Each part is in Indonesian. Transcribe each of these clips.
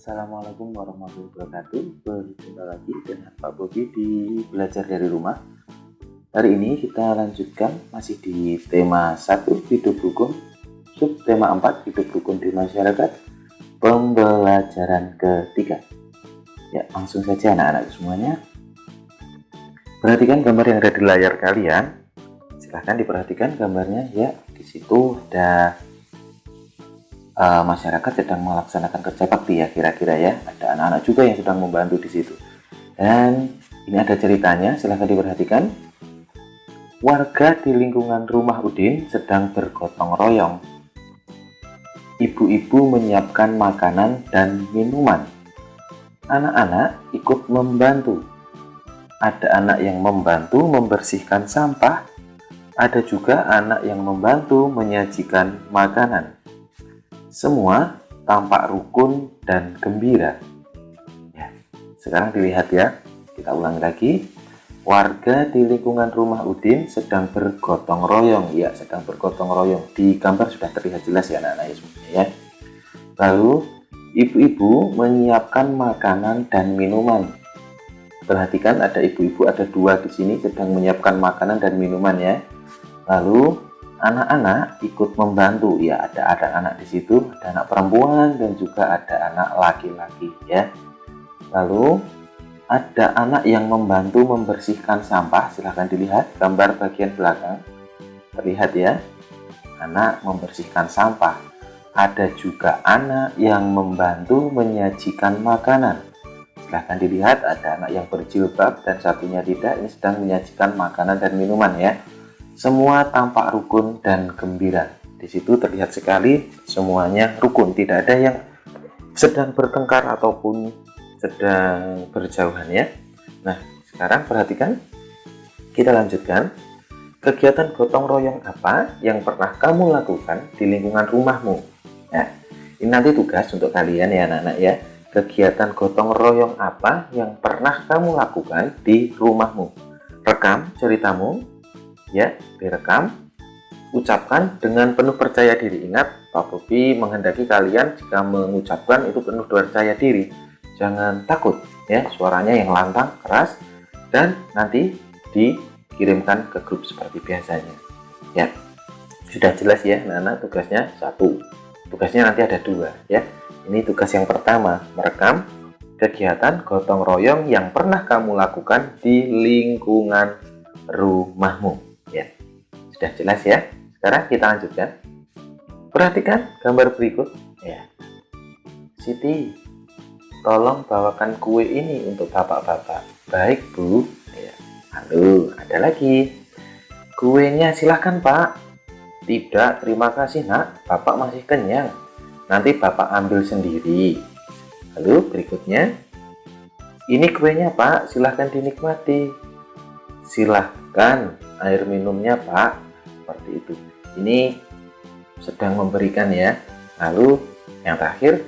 Assalamualaikum warahmatullahi wabarakatuh. Berjumpa lagi dengan Pak Bobi di Belajar dari Rumah. Hari ini kita lanjutkan masih di tema 1 hidup rukun, subtema 4 hidup rukun di masyarakat, pembelajaran ketiga. Ya, langsung saja anak-anak semuanya. Perhatikan gambar yang ada di layar kalian. Silahkan diperhatikan gambarnya ya. Di situ ada masyarakat sedang melaksanakan kerja bakti ya, kira-kira ya. Ada anak-anak juga yang sedang membantu di situ. Dan ini ada ceritanya, silahkan diperhatikan. Warga di lingkungan rumah Udin sedang bergotong royong. Ibu-ibu menyiapkan makanan dan minuman. Anak-anak ikut membantu. Ada anak yang membantu membersihkan sampah. Ada juga anak yang membantu menyajikan makanan. Semua tampak rukun dan gembira. Ya, sekarang dilihat ya, kita ulang lagi. Warga di lingkungan rumah Udin sedang bergotong royong. Ya, sedang bergotong royong. Di gambar sudah terlihat jelas ya anak-anak ya. Lalu ibu-ibu menyiapkan makanan dan minuman. Perhatikan ada ibu-ibu, ada dua di sini sedang menyiapkan makanan dan minuman ya. Lalu anak-anak ikut membantu ya, ada anak di situ, ada anak perempuan dan juga ada anak laki-laki ya. Lalu ada anak yang membantu membersihkan sampah. Silahkan dilihat gambar bagian belakang, terlihat ya, anak membersihkan sampah. Ada juga anak yang membantu menyajikan makanan. Silahkan dilihat ada anak yang berjilbab dan satunya tidak, ini sedang menyajikan makanan dan minuman ya. Semua tampak rukun dan gembira. Di situ terlihat sekali semuanya rukun, tidak ada yang sedang bertengkar ataupun sedang berjauhan ya. Nah, sekarang perhatikan, kita lanjutkan. Kegiatan gotong royong apa yang pernah kamu lakukan di lingkungan rumahmu? Nah, ini nanti tugas untuk kalian ya anak-anak ya. Kegiatan gotong royong apa yang pernah kamu lakukan di rumahmu? Rekam ceritamu ya, direkam, ucapkan dengan penuh percaya diri. Ingat, Pak Bobi menghendaki kalian jika mengucapkan itu penuh percaya diri, jangan takut ya, suaranya yang lantang, keras, dan nanti dikirimkan ke grup seperti biasanya ya. Sudah jelas ya anak-anak, tugasnya satu, tugasnya nanti ada dua ya. Ini tugas yang pertama, merekam kegiatan gotong royong yang pernah kamu lakukan di lingkungan rumahmu. Ya, sudah jelas ya. Sekarang kita lanjutkan. Perhatikan gambar berikut. Ya, Siti, tolong bawakan kue ini untuk bapak-bapak. Baik Bu. Ya. Lalu ada lagi. Kuenya silahkan Pak. Tidak, terima kasih Nak. Bapak masih kenyang. Nanti Bapak ambil sendiri. Lalu berikutnya. Ini kuenya Pak, silahkan dinikmati. Silahkan air minumnya Pak, seperti itu. Ini sedang memberikan ya. Lalu yang terakhir,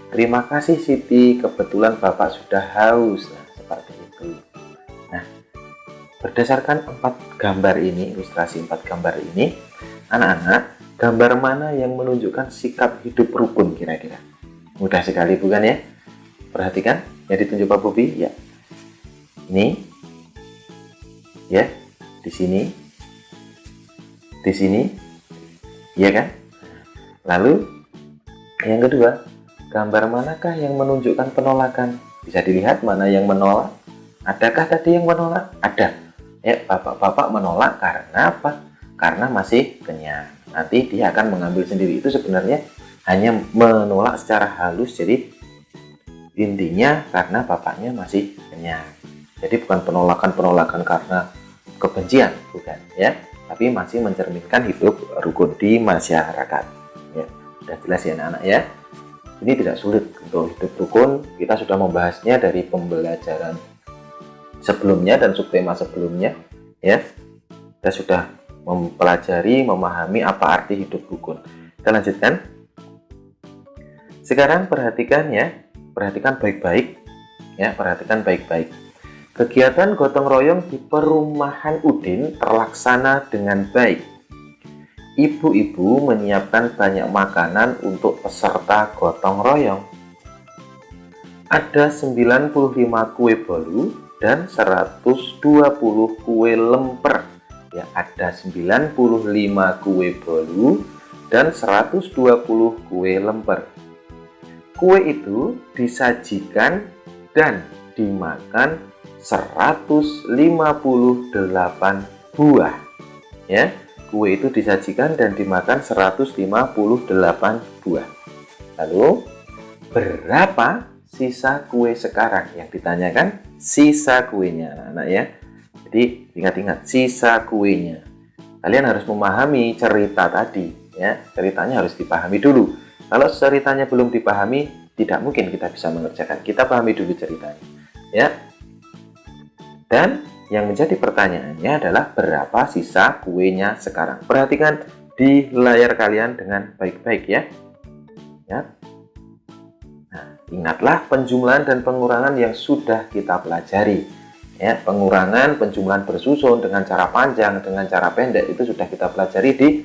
terima kasih Siti, kebetulan Bapak sudah haus. Nah, seperti itu. Nah, berdasarkan 4 gambar ini, ilustrasi 4 gambar ini, anak-anak, gambar mana yang menunjukkan sikap hidup rukun kira-kira? Mudah sekali bukan ya? Perhatikan yang ditunjuk Pak Bobi ya. Ini ya, di sini, ya kan? Lalu yang kedua, gambar manakah yang menunjukkan penolakan? Bisa dilihat mana yang menolak? Adakah tadi yang menolak? Ada. Ya, bapak-bapak menolak karena apa? Karena masih kenyang. Nanti dia akan mengambil sendiri. Itu sebenarnya hanya menolak secara halus. Jadi intinya karena bapaknya masih kenyang. Jadi bukan penolakan karena kebencian, bukan ya, tapi masih mencerminkan hidup rukun di masyarakat ya. Sudah jelas ya anak-anak ya. Ini tidak sulit untuk hidup rukun, kita sudah membahasnya dari pembelajaran sebelumnya dan subtema sebelumnya ya. Kita sudah mempelajari, memahami apa arti hidup rukun. Kita lanjutkan. Sekarang perhatikan ya, perhatikan baik-baik ya, perhatikan baik-baik. Kegiatan gotong royong di perumahan Udin terlaksana dengan baik. Ibu-ibu menyiapkan banyak makanan untuk peserta gotong royong. Ada 95 kue bolu dan 120 kue lemper. Ya, ada 95 kue bolu dan 120 kue lemper. Kue itu disajikan dan dimakan 158 buah. Ya, kue itu disajikan dan dimakan 158 buah. Lalu, berapa sisa kue sekarang? Yang ditanyakan sisa kuenya, anak-anak ya. Jadi ingat-ingat sisa kuenya. Kalian harus memahami cerita tadi ya. Ceritanya harus dipahami dulu. Kalau ceritanya belum dipahami, tidak mungkin kita bisa mengerjakan. Kita pahami dulu ceritanya ya. Dan yang menjadi pertanyaannya adalah berapa sisa kuenya sekarang. Perhatikan di layar kalian dengan baik-baik ya. Ingatlah penjumlahan dan pengurangan yang sudah kita pelajari. Ya, pengurangan, penjumlahan bersusun dengan cara panjang, dengan cara pendek itu sudah kita pelajari di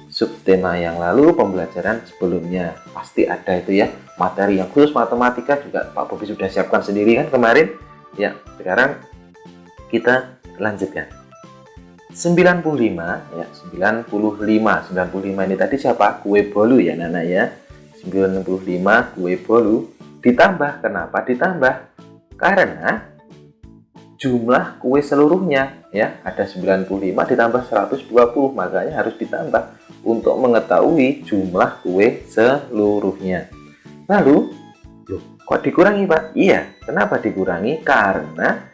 subtema yang lalu, pembelajaran sebelumnya. Pasti ada itu ya, materi yang khusus matematika juga Pak Bobi sudah siapkan sendiri kan kemarin. Ya, sekarang kita lanjutkan. 95 ya, 95 ini tadi siapa? Kue bolu ya, Nana ya. 95 kue bolu ditambah. Kenapa ditambah? Karena jumlah kue seluruhnya ya, ada 95 ditambah 120, makanya harus ditambah untuk mengetahui jumlah kue seluruhnya. Lalu, loh, kok dikurangi Pak? Iya, kenapa dikurangi? Karena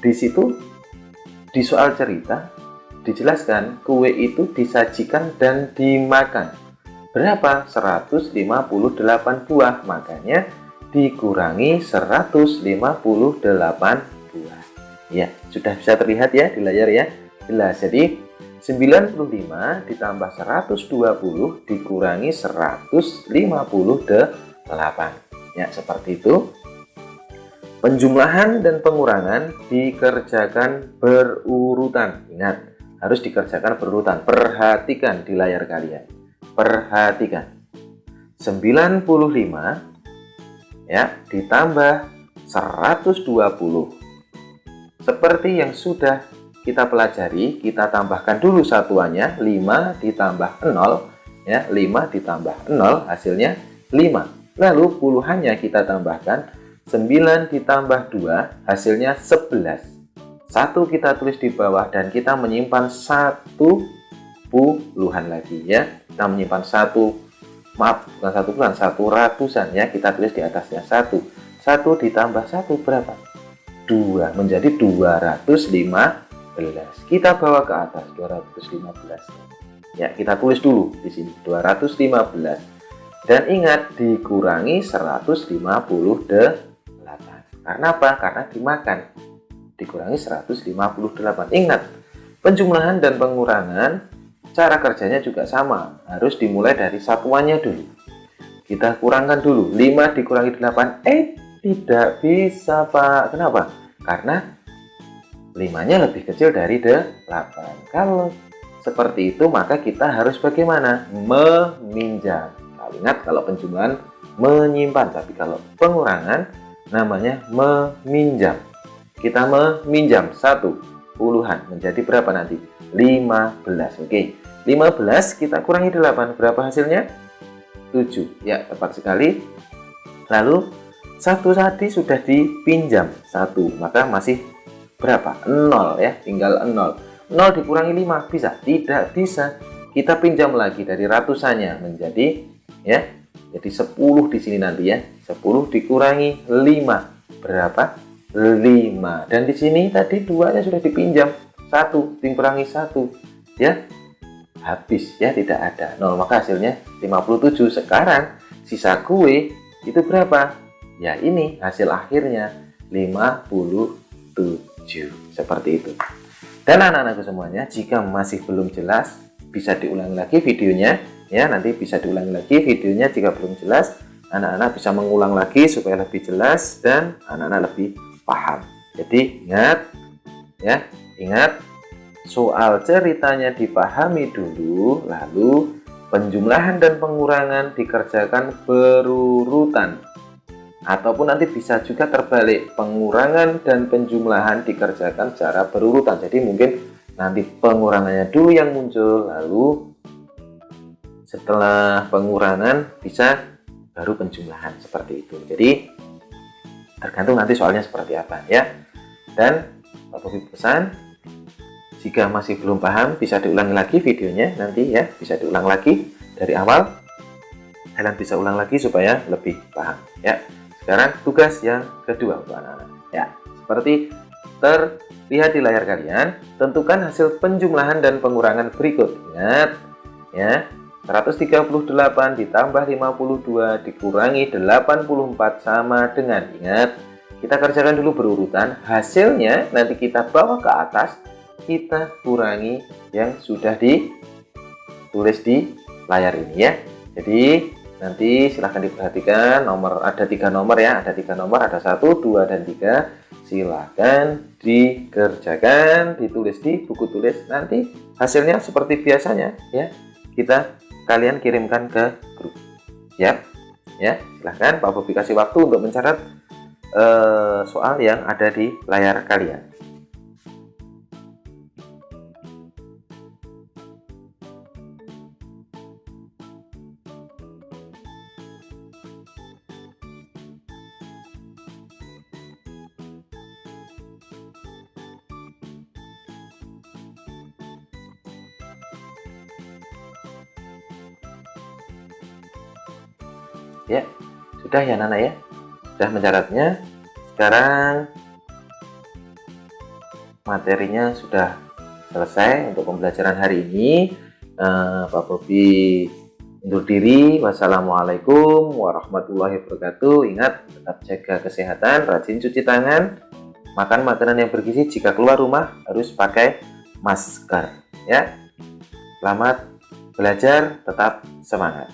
di situ di soal cerita dijelaskan kue itu disajikan dan dimakan. Berapa? 158 buah, makanya dikurangi 158 buah. Ya, sudah bisa terlihat ya di layar ya. Jelas. Jadi 95 ditambah 120 dikurangi 158. Ya, seperti itu. Penjumlahan dan pengurangan dikerjakan berurutan. Ingat, harus dikerjakan berurutan. Perhatikan di layar kalian. Perhatikan, 95 ya ditambah 120. Seperti yang sudah kita pelajari, kita tambahkan dulu satuannya. 5 ditambah 0 ya, 5 ditambah 0 hasilnya 5. Lalu puluhannya kita tambahkan, 9 ditambah 2 hasilnya 11. 1 kita tulis di bawah dan kita menyimpan 1 puluhan lagi ya. Kita menyimpan 1 ratusan ya, kita tulis di atasnya 1 ditambah 1 berapa? 2, menjadi 215. Kita bawa ke atas 215 ya, kita tulis dulu di sini 215 dan ingat dikurangi 158. Karena apa? Karena dimakan. Dikurangi 158. Ingat, penjumlahan dan pengurangan cara kerjanya juga sama, harus dimulai dari satuannya dulu. Kita kurangkan dulu, 5 dikurangi 8, tidak bisa Pak. Kenapa? Karena 5-nya lebih kecil dari 8. Kalau seperti itu, maka kita harus bagaimana? Meminjam. Ingat, kalau penjumlahan menyimpan, tapi kalau pengurangan namanya meminjam. Kita meminjam 1 puluhan, menjadi berapa nanti? 15. Oke. 15 kita kurangi 8, berapa hasilnya? 7. Ya, tepat sekali. Lalu 1 tadi sudah dipinjam 1, maka masih berapa? 0 ya, tinggal 0. 0 dikurangi 5 bisa? Tidak bisa. Kita pinjam lagi dari ratusannya menjadi ya, jadi 10 di sini nanti ya. 10 dikurangi 5 berapa? 5. Dan di sini tadi 2-nya sudah dipinjam 1 dikurangi 1 ya, habis ya, tidak ada 0, maka hasilnya 57. Sekarang sisa kue itu berapa? Ya, ini hasil akhirnya 57. Seperti itu. Dan anak-anakku semuanya, jika masih belum jelas bisa diulangi lagi videonya ya, nanti bisa diulangi lagi videonya. Jika belum jelas, anak-anak bisa mengulang lagi supaya lebih jelas dan anak-anak lebih paham. Jadi ingat ya, ingat soal ceritanya dipahami dulu, lalu penjumlahan dan pengurangan dikerjakan berurutan. Ataupun nanti bisa juga terbalik, pengurangan dan penjumlahan dikerjakan secara berurutan. Jadi mungkin nanti pengurangannya dulu yang muncul, lalu setelah pengurangan bisa baru penjumlahan, seperti itu. Jadi tergantung nanti soalnya seperti apa ya. Dan Pak Bobi pesan, jika masih belum paham bisa diulangi lagi videonya nanti ya, bisa diulang lagi dari awal. Kalian bisa ulang lagi supaya lebih paham ya. Sekarang tugas yang kedua untuk anak-anak ya, seperti terlihat di layar kalian, tentukan hasil penjumlahan dan pengurangan berikut. Ingat ya, 138 ditambah 52 dikurangi 84 sama dengan, ingat, kita kerjakan dulu berurutan, hasilnya nanti kita bawa ke atas, kita kurangi yang sudah ditulis di layar ini ya. Jadi nanti silahkan diperhatikan, ada 3 nomor ya, ada 3 nomor, ada 1, 2, dan 3. Silahkan dikerjakan, ditulis di buku tulis, nanti hasilnya seperti biasanya ya, kalian kirimkan ke grup. Siap ya, silahkan Pak Bobi kasih waktu untuk mencatat soal yang ada di layar kalian. Ya, sudah ya Nana ya, sudah mencatatnya. Sekarang materinya sudah selesai untuk pembelajaran hari ini. Pak Bobi undur diri. Wassalamualaikum warahmatullahi wabarakatuh. Ingat, tetap jaga kesehatan, rajin cuci tangan, makan makanan yang bergizi. Jika keluar rumah harus pakai masker ya. Selamat belajar, tetap semangat.